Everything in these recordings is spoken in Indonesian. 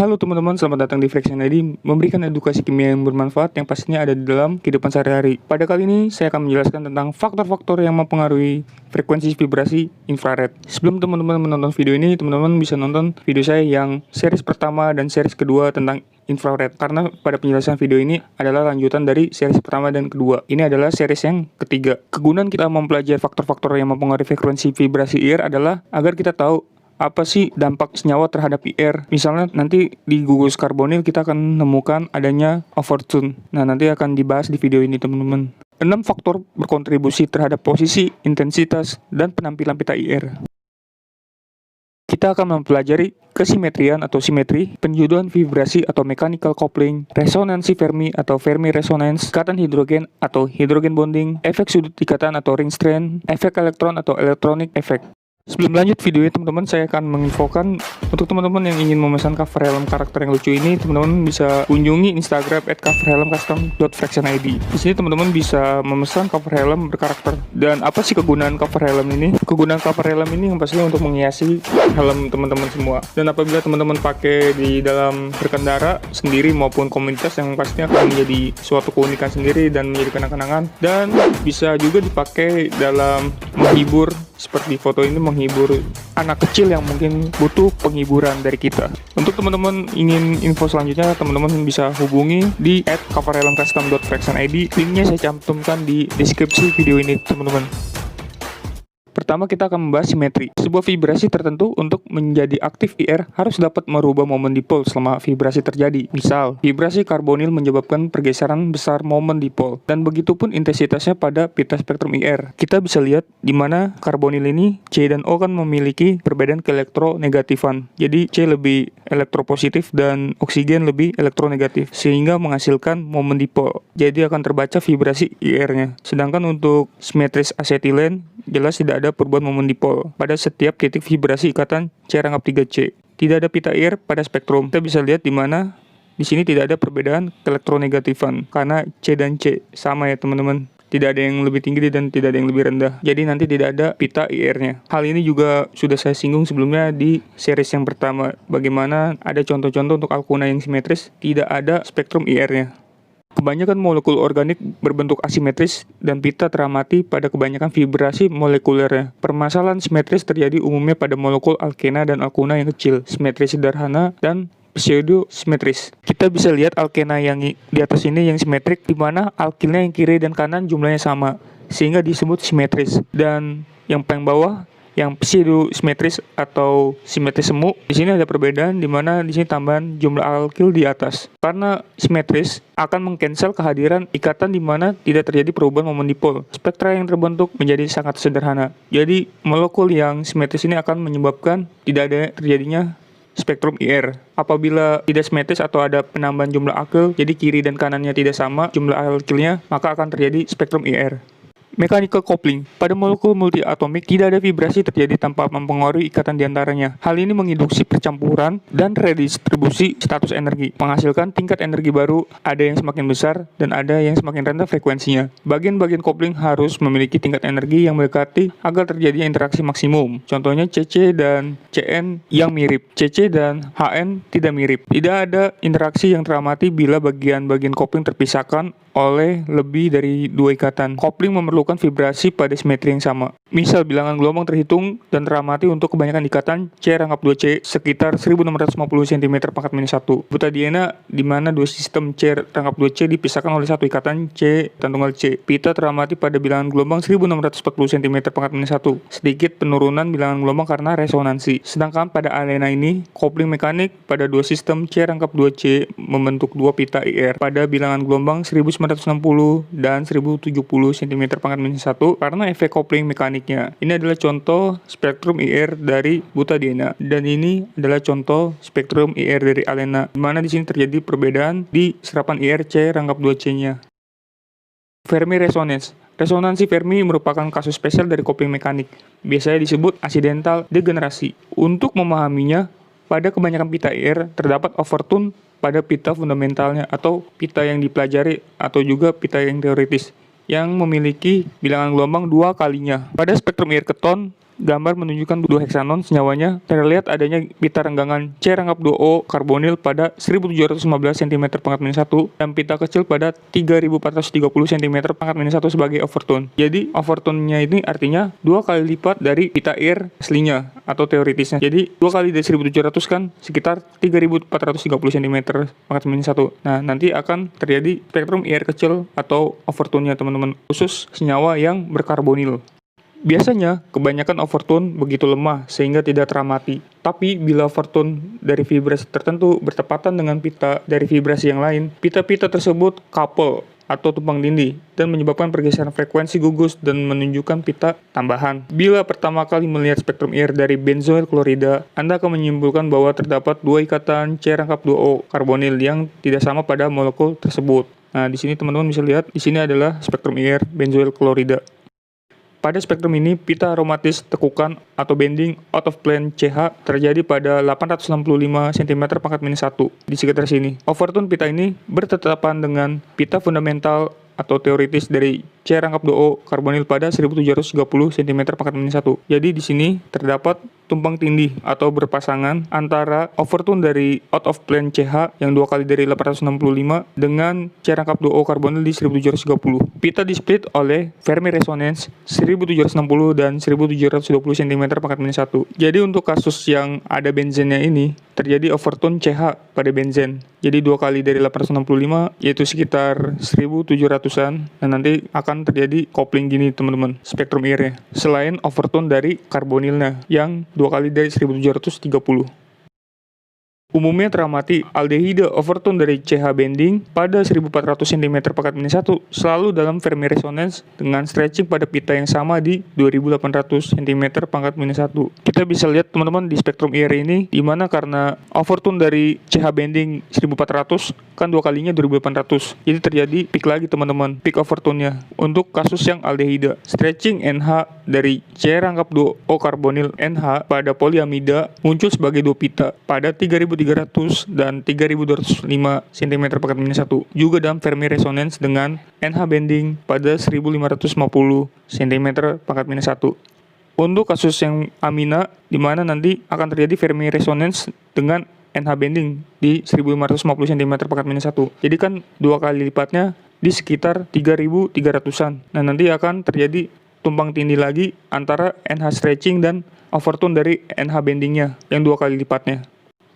Halo teman-teman, selamat datang di Fraction ID, memberikan edukasi kimia yang bermanfaat yang pastinya ada di dalam kehidupan sehari-hari. Pada kali ini, saya akan menjelaskan tentang faktor-faktor yang mempengaruhi frekuensi vibrasi infrared. Sebelum teman-teman menonton video ini, teman-teman bisa nonton video saya yang series pertama dan series kedua tentang infrared. Karena pada penjelasan video ini adalah lanjutan dari series pertama dan kedua. Ini adalah series yang ketiga. Kegunaan kita mempelajari faktor-faktor yang mempengaruhi frekuensi vibrasi IR adalah agar kita tahu apa sih dampak senyawa terhadap IR. Misalnya nanti di gugus karbonil kita akan menemukan adanya overtune. Nah, nanti akan dibahas di video ini teman-teman. 6 faktor berkontribusi terhadap posisi, intensitas, dan penampilan pita IR. Kita akan mempelajari kesimetrian atau simetri, penjuduan vibrasi atau mechanical coupling, resonansi Fermi atau Fermi resonance, ikatan hidrogen atau hydrogen bonding, efek sudut ikatan atau ring strain, efek elektron atau electronic effect. Sebelum lanjut videonya teman-teman, saya akan menginfokan untuk teman-teman yang ingin memesan cover helm karakter yang lucu ini, teman-teman bisa kunjungi Instagram @coverhelmcustom.fractionid. Di sini teman-teman bisa memesan cover helm berkarakter. Dan apa sih kegunaan cover helm ini? Kegunaan cover helm ini yang pastinya untuk menghiasi helm teman-teman semua. Dan apabila teman-teman pakai di dalam berkendara sendiri maupun komunitas, yang pastinya akan menjadi suatu keunikan sendiri dan menjadi kenang-kenangan. Dan bisa juga dipakai dalam menghibur, seperti foto ini menghibur anak kecil yang mungkin butuh penghiburan dari kita. Untuk teman-teman ingin info selanjutnya, teman-teman bisa hubungi di @coverhelmcustom.fractionid. Linknya saya cantumkan di deskripsi video ini teman-teman. Pertama kita akan membahas simetri. Sebuah vibrasi tertentu untuk menjadi aktif IR harus dapat merubah momen dipol selama vibrasi terjadi. Misal, vibrasi karbonil menyebabkan pergeseran besar momen dipol, dan begitupun intensitasnya pada pita spektrum IR. Kita bisa lihat di mana karbonil ini C dan O kan memiliki perbedaan keelektronegatifan. Jadi C lebih elektropositif dan oksigen lebih elektronegatif, sehingga menghasilkan momen dipol. Jadi akan terbaca vibrasi IR-nya. Sedangkan untuk simetris asetilen jelas tidak ada perubahan momen dipol pada setiap titik vibrasi ikatan C rangkap 3C. Tidak ada pita IR pada spektrum. Kita bisa lihat di mana di sini tidak ada perbedaan keelektronegatifan karena C dan C sama ya teman-teman. Tidak ada yang lebih tinggi dan tidak ada yang lebih rendah. Jadi nanti tidak ada pita IR-nya. Hal ini juga sudah saya singgung sebelumnya di series yang pertama. Bagaimana ada contoh-contoh untuk alkuna yang simetris tidak ada spektrum IR-nya. Kebanyakan molekul organik berbentuk asimetris dan pita teramati pada kebanyakan vibrasi molekulernya. Permasalahan simetris terjadi umumnya pada molekul alkena dan alkuna yang kecil, simetris sederhana dan pseudo-simetris. Kita bisa lihat alkena yang di atas ini yang simetrik, di mana alkilnya yang kiri dan kanan jumlahnya sama, sehingga disebut simetris. Dan yang paling bawah yang pseudo-simetris atau simetris semu, di sini ada perbedaan di mana di sini tambahan jumlah alkil di atas. Karena simetris akan mengcancel kehadiran ikatan di mana tidak terjadi perubahan momen dipol. Spektra yang terbentuk menjadi sangat sederhana. Jadi molekul yang simetris ini akan menyebabkan tidak ada terjadinya spektrum IR. Apabila tidak simetris atau ada penambahan jumlah alkil, jadi kiri dan kanannya tidak sama jumlah alkilnya, maka akan terjadi spektrum IR. Mechanical coupling. Pada molekul multiatomik tidak ada vibrasi terjadi tanpa mempengaruhi ikatan diantaranya. Hal ini menginduksi percampuran dan redistribusi status energi, menghasilkan tingkat energi baru, ada yang semakin besar dan ada yang semakin rendah frekuensinya. Bagian-bagian coupling harus memiliki tingkat energi yang mendekati agar terjadi interaksi maksimum. Contohnya CC dan CN yang mirip, CC dan HN tidak mirip. Tidak ada interaksi yang teramati bila bagian-bagian coupling terpisahkan oleh lebih dari dua ikatan. Coupling memerlukan vibrasi pada simetri yang sama. Misal bilangan gelombang terhitung dan teramati untuk kebanyakan ikatan C rangkap 2C sekitar 1650 cm/-1. Butadiena di mana dua sistem C rangkap 2C dipisahkan oleh satu ikatan C tanggal C. Pita teramati pada bilangan gelombang 1640 cm/-1. Sedikit penurunan bilangan gelombang karena resonansi. Sedangkan pada alena ini, coupling mekanik pada dua sistem C rangkap 2C membentuk dua pita IR pada bilangan gelombang 1960 dan 1070 cm/-1. cm-1 karena efek kopling mekaniknya. Ini adalah contoh spektrum IR dari butadiena dan ini adalah contoh spektrum IR dari alena, di mana di sini terjadi perbedaan di serapan IR C rangkap 2C-nya. Fermi resonance. Resonansi Fermi merupakan kasus spesial dari kopling mekanik, biasanya disebut aksidental degenerasi. Untuk memahaminya, pada kebanyakan pita IR terdapat overtune pada pita fundamentalnya atau pita yang dipelajari atau juga pita yang teoritis yang memiliki bilangan gelombang 2 kalinya. Pada spektrum IR keton, gambar menunjukkan 2 heksanon senyawanya terlihat adanya pita renggangan C rangkap 2O karbonil pada 1715 cm/-1 dan pita kecil pada 3430 cm/-1 sebagai overtone. Jadi overtone-nya ini artinya 2 kali lipat dari pita IR aslinya atau teoritisnya. Jadi 2 kali dari 1700 kan sekitar 3430 cm/-1. Nah, nanti akan terjadi spektrum IR kecil atau overtone-nya teman-teman, khusus senyawa yang berkarbonil. Biasanya, kebanyakan overtone begitu lemah sehingga tidak teramati. Tapi bila overtone dari vibrasi tertentu bertepatan dengan pita dari vibrasi yang lain, pita-pita tersebut couple atau tumpang tindih dan menyebabkan pergeseran frekuensi gugus dan menunjukkan pita tambahan. Bila pertama kali melihat spektrum IR dari benzoil klorida, Anda akan menyimpulkan bahwa terdapat 2 ikatan C rangkap 2O karbonil yang tidak sama pada molekul tersebut. Nah, di sini teman-teman bisa lihat, di sini adalah spektrum IR benzoil klorida. Pada spektrum ini, pita aromatis tekukan atau bending out of plane CH terjadi pada 865 cm/-1 di sekitar sini. Overtone pita ini bertetapan dengan pita fundamental atau teoritis dari C rangkap 2O karbonil pada 1730 cm/-1. Jadi di sini terdapat tumpang tindih atau berpasangan antara overtone dari out of plane CH yang 2 kali dari 865 dengan C rangkap 2O karbonil di 1730. Pita di-split oleh Fermi resonance 1760 dan 1720 cm/-1. Jadi untuk kasus yang ada benzennya ini terjadi overtone CH pada benzen. Jadi 2 kali dari 865 yaitu sekitar 1700-an dan nanti akan terjadi kopling gini teman-teman spektrum IR-nya. Selain overtone dari karbonilnya yang 2 kali dari 1730. Umumnya teramati aldehide overtone dari CH bending pada 1400 cm/-1 selalu dalam Fermi resonance dengan stretching pada pita yang sama di 2800 cm/-1. Kita bisa lihat teman-teman di spektrum IR ini, dimana karena overtone dari CH bending 1400 kan 2 kalinya 2800. Jadi terjadi peak lagi teman-teman, peak overtone-nya. Untuk kasus yang aldehide, stretching NH dari C rangkap 2O karbonil NH pada poliamida muncul sebagai 2 pita pada 3300 dan 3205 cm/-1 juga dalam Fermi resonance dengan NH bending pada 1550 cm/-1. Untuk kasus yang amina, di mana nanti akan terjadi Fermi resonance dengan NH bending di 1550 cm/-1. Jadi kan 2 kali lipatnya di sekitar 3300-an. Nah, nanti akan terjadi tumpang tindih lagi antara NH stretching dan overtone dari NH bendingnya yang 2 kali lipatnya.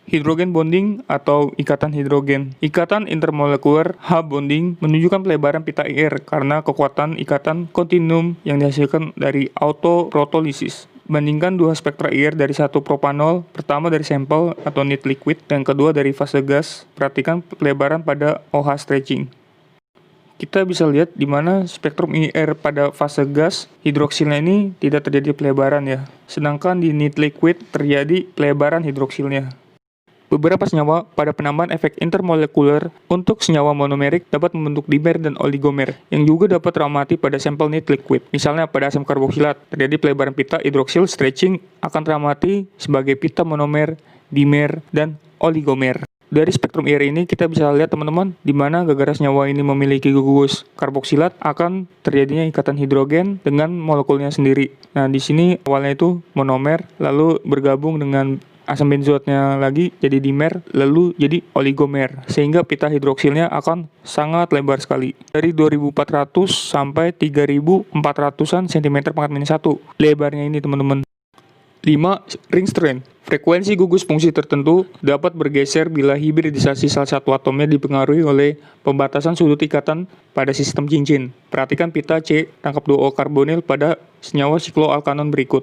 Hidrogen bonding atau ikatan hidrogen. Ikatan intermolekuler H bonding menunjukkan pelebaran pita IR karena kekuatan ikatan kontinuum yang dihasilkan dari autoprotolisis. Bandingkan 2 spektra IR dari 1 propanol, pertama dari sampel atau neat liquid, dan kedua dari fase gas. Perhatikan pelebaran pada OH stretching. Kita bisa lihat di mana spektrum IR pada fase gas hidroksilnya ini tidak terjadi pelebaran ya. Sedangkan di neat liquid terjadi pelebaran hidroksilnya. Beberapa senyawa pada penambahan efek intermolekuler untuk senyawa monomerik dapat membentuk dimer dan oligomer yang juga dapat teramati pada sampel neat liquid. Misalnya pada asam karboksilat terjadi pelebaran pita hidroksil stretching akan teramati sebagai pita monomer, dimer, dan oligomer. Dari spektrum IR ini kita bisa lihat teman-teman di mana gara-gara senyawa ini memiliki gugus karboksilat akan terjadinya ikatan hidrogen dengan molekulnya sendiri. Nah, di sini awalnya itu monomer lalu bergabung dengan asam benzoatnya lagi jadi dimer lalu jadi oligomer sehingga pita hidroksilnya akan sangat lebar sekali dari 2400 sampai 3400-an cm/-1 lebarnya ini teman-teman. 5. Ring strain. Frekuensi gugus fungsi tertentu dapat bergeser bila hibridisasi salah satu atomnya dipengaruhi oleh pembatasan sudut ikatan pada sistem cincin. Perhatikan pita C rangkap 2O karbonil pada senyawa sikloalkanon berikut.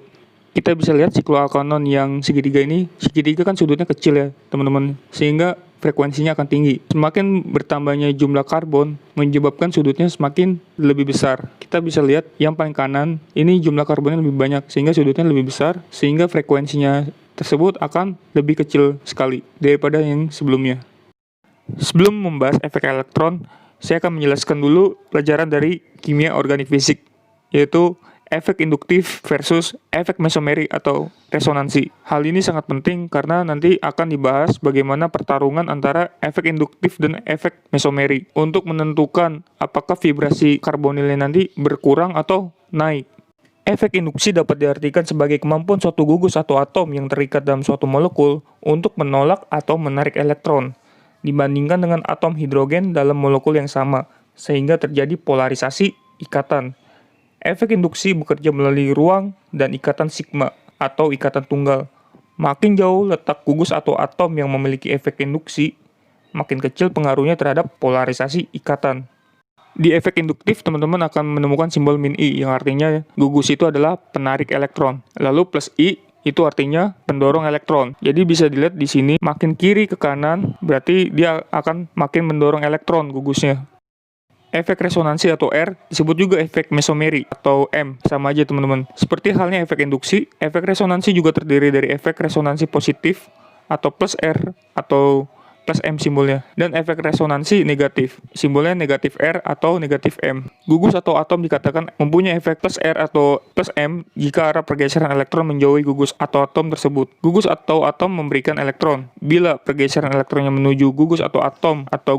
Kita bisa lihat sikloalkanon yang segitiga ini, segitiga kan sudutnya kecil ya teman-teman, sehingga frekuensinya akan tinggi. Semakin bertambahnya jumlah karbon menyebabkan sudutnya semakin lebih besar. Kita bisa lihat yang paling kanan ini jumlah karbonnya lebih banyak sehingga sudutnya lebih besar, sehingga frekuensinya tersebut akan lebih kecil sekali daripada yang sebelumnya. Sebelum membahas efek elektron, saya akan menjelaskan dulu pelajaran dari kimia organik fisik, yaitu efek induktif versus efek mesomeri atau resonansi. Hal ini sangat penting karena nanti akan dibahas bagaimana pertarungan antara efek induktif dan efek mesomeri untuk menentukan apakah vibrasi karbonilnya nanti berkurang atau naik. Efek induksi dapat diartikan sebagai kemampuan suatu gugus atau atom yang terikat dalam suatu molekul untuk menolak atau menarik elektron dibandingkan dengan atom hidrogen dalam molekul yang sama, sehingga terjadi polarisasi ikatan. Efek induksi bekerja melalui ruang dan ikatan sigma atau ikatan tunggal. Makin jauh letak gugus atau atom yang memiliki efek induksi, makin kecil pengaruhnya terhadap polarisasi ikatan. Di efek induktif, teman-teman akan menemukan simbol min I, yang artinya gugus itu adalah penarik elektron. Lalu plus I, itu artinya pendorong elektron. Jadi bisa dilihat di sini, makin kiri ke kanan, berarti dia akan makin mendorong elektron gugusnya. Efek resonansi atau R disebut juga efek mesomeri atau M, sama aja teman-teman. Seperti halnya efek induksi, efek resonansi juga terdiri dari efek resonansi positif atau plus R atau plus M simbolnya, dan efek resonansi negatif, simbolnya negatif R atau negatif M. Gugus atau atom dikatakan mempunyai efek plus R atau plus M jika arah pergeseran elektron menjauhi gugus atau atom tersebut. Gugus atau atom memberikan elektron. Bila pergeseran elektronnya menuju gugus atau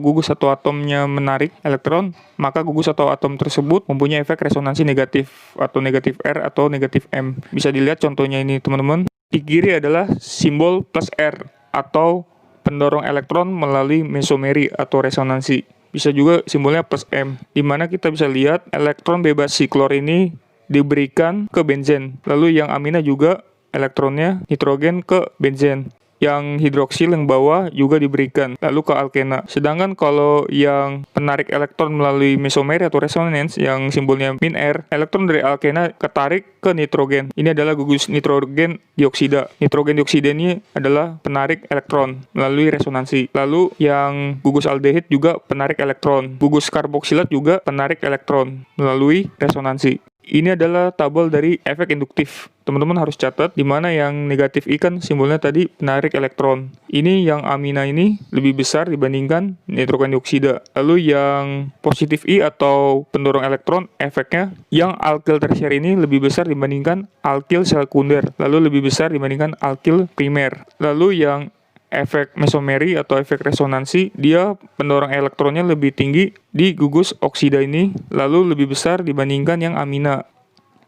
gugus atau atomnya menarik elektron, maka gugus atau atom tersebut mempunyai efek resonansi negatif atau negatif R atau negatif M. Bisa dilihat contohnya ini teman-teman. Di kiri adalah simbol plus R atau pendorong elektron melalui mesomeri atau resonansi. Bisa juga simbolnya plus M, di mana kita bisa lihat elektron bebas siklor ini diberikan ke benzen. Lalu yang amina juga elektronnya nitrogen ke benzen. Yang hidroksil yang bawah juga diberikan, lalu ke alkena. Sedangkan kalau yang penarik elektron melalui mesomeri atau resonans yang simbolnya min R, elektron dari alkena ketarik ke nitrogen. Ini adalah gugus nitrogen dioksida. Nitrogen dioksida ini adalah penarik elektron melalui resonansi. Lalu yang gugus aldehid juga penarik elektron. Gugus karboksilat juga penarik elektron melalui resonansi. Ini adalah tabel dari efek induktif. Teman-teman harus catat di mana yang negatif I kan simbolnya tadi penarik elektron. Ini yang amina ini lebih besar dibandingkan nitrogen dioksida. Lalu yang positif I atau pendorong elektron efeknya yang alkil tersier ini lebih besar dibandingkan alkil sekunder. Lalu lebih besar dibandingkan alkil primer. Lalu yang efek mesomeri atau efek resonansi, dia pendorong elektronnya lebih tinggi di gugus oksida ini, lalu lebih besar dibandingkan yang amina.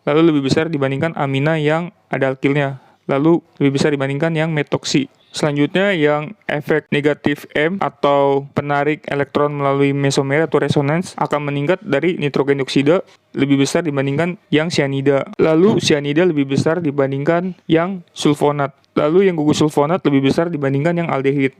Lalu lebih besar dibandingkan amina yang ada alkilnya. Lalu lebih besar dibandingkan yang metoksi. Selanjutnya yang efek negatif M atau penarik elektron melalui mesomeri atau resonans akan meningkat dari nitrogen dioksida lebih besar dibandingkan yang sianida. Lalu sianida lebih besar dibandingkan yang sulfonat. Lalu yang gugus sulfonat lebih besar dibandingkan yang aldehid.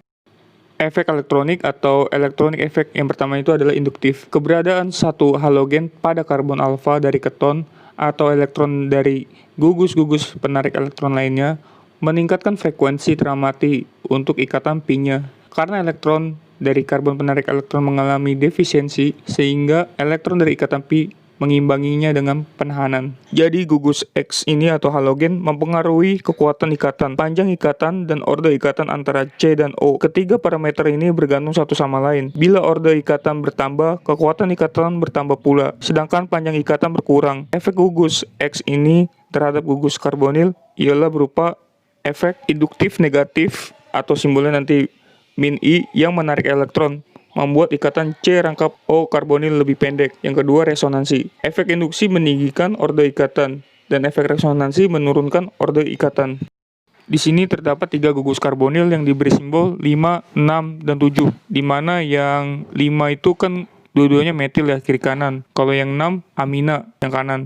Efek elektronik atau electronic effect yang pertama itu adalah induktif. Keberadaan satu halogen pada karbon alfa dari keton atau elektron dari gugus-gugus penarik elektron lainnya meningkatkan frekuensi teramati untuk ikatan pi-nya. Karena elektron dari karbon penarik elektron mengalami defisiensi, sehingga elektron dari ikatan pi mengimbanginya dengan penahanan. Jadi gugus X ini atau halogen mempengaruhi kekuatan ikatan, panjang ikatan, dan orde ikatan antara C dan O. Ketiga parameter ini bergantung satu sama lain. Bila orde ikatan bertambah, kekuatan ikatan bertambah pula, sedangkan panjang ikatan berkurang. Efek gugus X ini terhadap gugus karbonil ialah berupa efek induktif negatif atau simbolnya nanti min I yang menarik elektron, membuat ikatan C rangkap O karbonil lebih pendek. Yang kedua, resonansi. Efek induksi meninggikan orde ikatan, dan efek resonansi menurunkan orde ikatan. Di sini terdapat 3 gugus karbonil yang diberi simbol 5, 6, dan 7. Di mana yang 5 itu kan dua-duanya metil ya, kiri kanan. Kalau yang 6, amina yang kanan.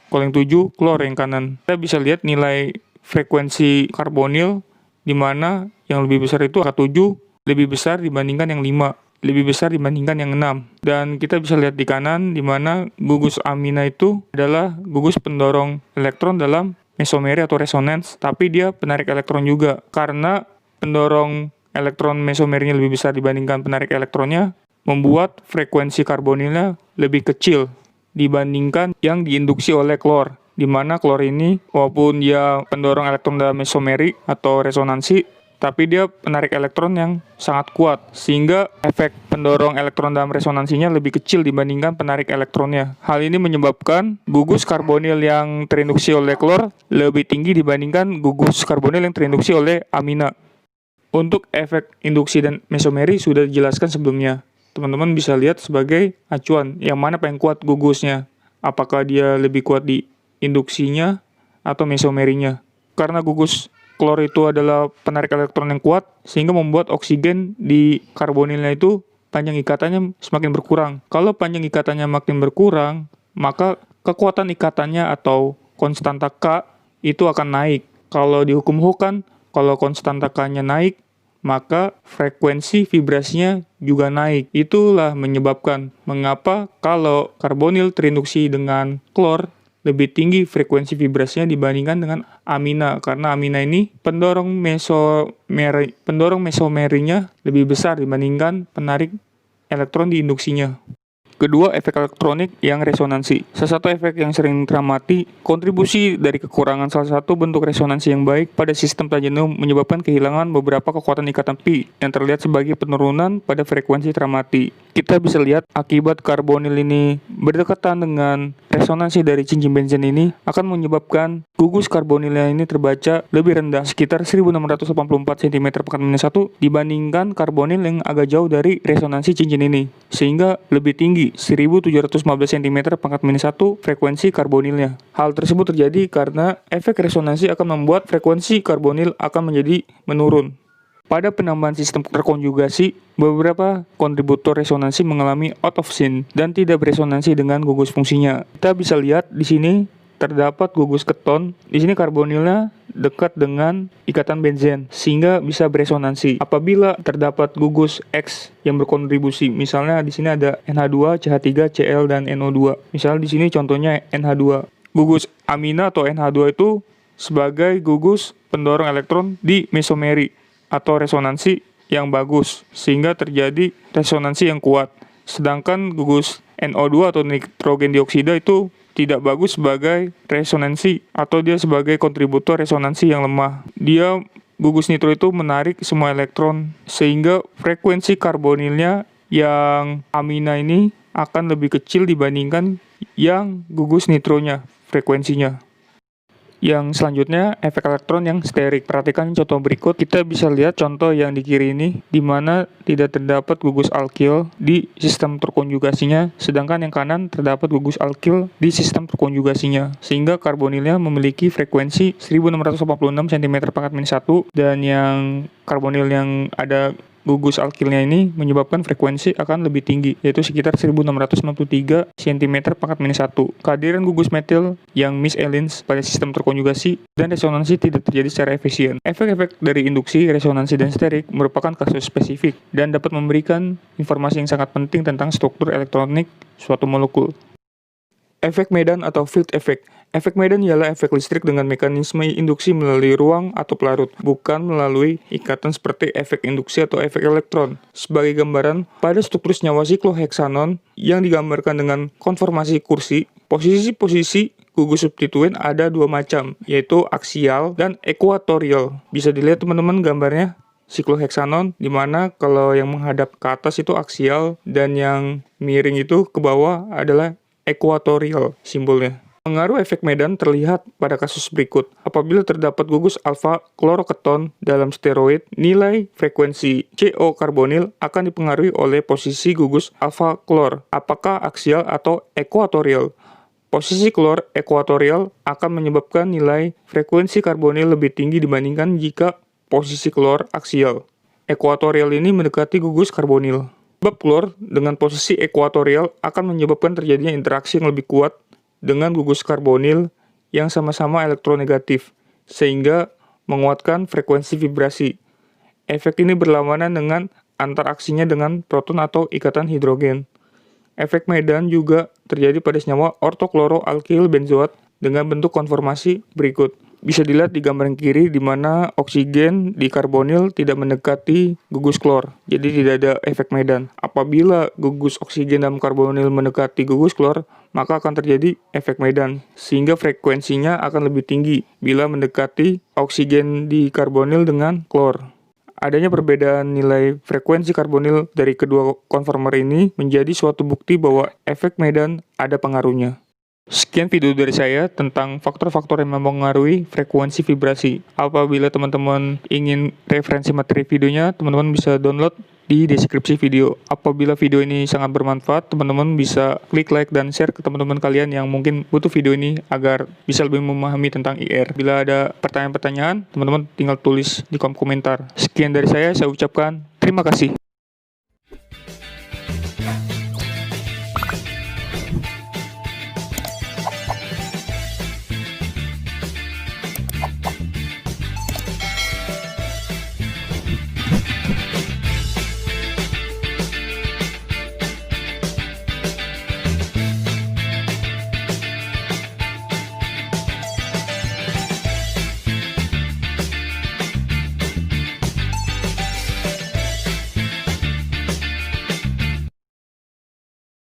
Kalau yang 7, klor yang kanan. Kita bisa lihat nilai frekuensi karbonil di mana yang lebih besar itu angka 7 lebih besar dibandingkan yang 5, lebih besar dibandingkan yang 6. Dan kita bisa lihat di kanan di mana gugus amina itu adalah gugus pendorong elektron dalam mesomeri atau resonance, tapi dia penarik elektron juga. Karena pendorong elektron mesomerinya lebih besar dibandingkan penarik elektronnya, membuat frekuensi karbonilnya lebih kecil dibandingkan yang diinduksi oleh klor. Di mana klor ini, walaupun dia pendorong elektron dalam mesomeri atau resonansi, tapi dia penarik elektron yang sangat kuat, sehingga efek pendorong elektron dalam resonansinya lebih kecil dibandingkan penarik elektronnya. Hal ini menyebabkan gugus karbonil yang terinduksi oleh klor lebih tinggi dibandingkan gugus karbonil yang terinduksi oleh amina. Untuk efek induksi dan mesomeri sudah dijelaskan sebelumnya. Teman-teman bisa lihat sebagai acuan yang mana paling kuat gugusnya. Apakah dia lebih kuat di induksinya atau mesomerinya. Karena gugus klor itu adalah penarik elektron yang kuat, sehingga membuat oksigen di karbonilnya itu panjang ikatannya semakin berkurang. Kalau panjang ikatannya makin berkurang, maka kekuatan ikatannya atau konstanta K itu akan naik. Kalau di hukum Hooke kan, kalau konstanta K-nya naik, maka frekuensi vibrasinya juga naik. Itulah menyebabkan mengapa kalau karbonil terinduksi dengan klor, lebih tinggi frekuensi vibrasinya dibandingkan dengan amina, karena amina ini pendorong mesomerinya lebih besar dibandingkan penarik elektron di induksinya. Kedua, efek elektronik yang resonansi. Salah satu efek yang sering teramati, kontribusi dari kekurangan salah satu bentuk resonansi yang baik pada sistem tangennum menyebabkan kehilangan beberapa kekuatan ikatan pi yang terlihat sebagai penurunan pada frekuensi teramati. Kita bisa lihat akibat karbonil ini berdekatan dengan resonansi dari cincin benzen ini akan menyebabkan gugus karbonilnya ini terbaca lebih rendah, sekitar 1684 cm/1 dibandingkan karbonil yang agak jauh dari resonansi cincin ini, sehingga lebih tinggi 1715 cm/1 frekuensi karbonilnya. Hal tersebut terjadi karena efek resonansi akan membuat frekuensi karbonil akan menjadi menurun. Pada penambahan sistem terkonjugasi, beberapa kontributor resonansi mengalami out of sync dan tidak beresonansi dengan gugus fungsinya. Kita bisa lihat di sini terdapat gugus keton. Di sini karbonilnya dekat dengan ikatan benzen sehingga bisa beresonansi. Apabila terdapat gugus X yang berkontribusi, misalnya di sini ada NH2, CH3, Cl dan NO2. Misalnya di sini contohnya NH2. Gugus amina atau NH2 itu sebagai gugus pendorong elektron di mesomeri atau resonansi yang bagus, sehingga terjadi resonansi yang kuat. Sedangkan gugus NO2 atau nitrogen dioksida itu tidak bagus sebagai resonansi, atau dia sebagai kontributor resonansi yang lemah. Gugus nitro itu menarik semua elektron, sehingga frekuensi karbonilnya yang amina ini akan lebih kecil dibandingkan yang gugus nitronya frekuensinya. Yang selanjutnya, efek elektron yang sterik. Perhatikan contoh berikut. Kita bisa lihat contoh yang di kiri ini, di mana tidak terdapat gugus alkil di sistem terkonjugasinya, sedangkan yang kanan terdapat gugus alkil di sistem terkonjugasinya. Sehingga karbonilnya memiliki frekuensi 1686 cm/1, dan yang karbonil yang ada gugus alkilnya ini menyebabkan frekuensi akan lebih tinggi, yaitu sekitar 1693 cm/1. Kehadiran gugus metil yang misalins pada sistem terkonjugasi dan resonansi tidak terjadi secara efisien. Efek-efek dari induksi, resonansi, dan sterik merupakan kasus spesifik dan dapat memberikan informasi yang sangat penting tentang struktur elektronik suatu molekul. Efek medan atau field effect. Efek medan ialah efek listrik dengan mekanisme induksi melalui ruang atau pelarut, bukan melalui ikatan seperti efek induksi atau efek elektron. Sebagai gambaran, pada struktur senyawa sikloheksanon yang digambarkan dengan konformasi kursi, posisi-posisi gugus substituen ada dua macam, yaitu aksial dan ekuatorial. Bisa dilihat teman-teman gambarnya. Sikloheksanon, di mana kalau yang menghadap ke atas itu aksial dan yang miring itu ke bawah adalah ekuatorial simbolnya. Pengaruh efek medan terlihat pada kasus berikut. Apabila terdapat gugus alfa kloroketon dalam steroid, nilai frekuensi CO karbonil akan dipengaruhi oleh posisi gugus alfa klor, apakah aksial atau ekuatorial. Posisi klor ekuatorial akan menyebabkan nilai frekuensi karbonil lebih tinggi dibandingkan jika posisi klor aksial. Ekuatorial ini mendekati gugus karbonil. Sebab klor dengan posisi ekuatorial akan menyebabkan terjadinya interaksi yang lebih kuat dengan gugus karbonil yang sama-sama elektronegatif, sehingga menguatkan frekuensi vibrasi. Efek ini berlawanan dengan antaraksinya dengan proton atau ikatan hidrogen. Efek medan juga terjadi pada senyawa ortokloroalkil benzoat dengan bentuk konformasi berikut. Bisa dilihat di gambar yang kiri di mana oksigen di karbonil tidak mendekati gugus klor, jadi tidak ada efek medan. Apabila gugus oksigen dalam karbonil mendekati gugus klor, maka akan terjadi efek medan, sehingga frekuensinya akan lebih tinggi bila mendekati oksigen di karbonil dengan klor. Adanya perbedaan nilai frekuensi karbonil dari kedua konformer ini menjadi suatu bukti bahwa efek medan ada pengaruhnya. Sekian video dari saya tentang faktor-faktor yang mempengaruhi frekuensi vibrasi. Apabila teman-teman ingin referensi materi videonya, teman-teman bisa download di deskripsi video. Apabila video ini sangat bermanfaat, teman-teman bisa klik like dan share ke teman-teman kalian yang mungkin butuh video ini agar bisa lebih memahami tentang IR. Bila ada pertanyaan-pertanyaan, teman-teman tinggal tulis di kolom komentar. Sekian dari saya ucapkan terima kasih.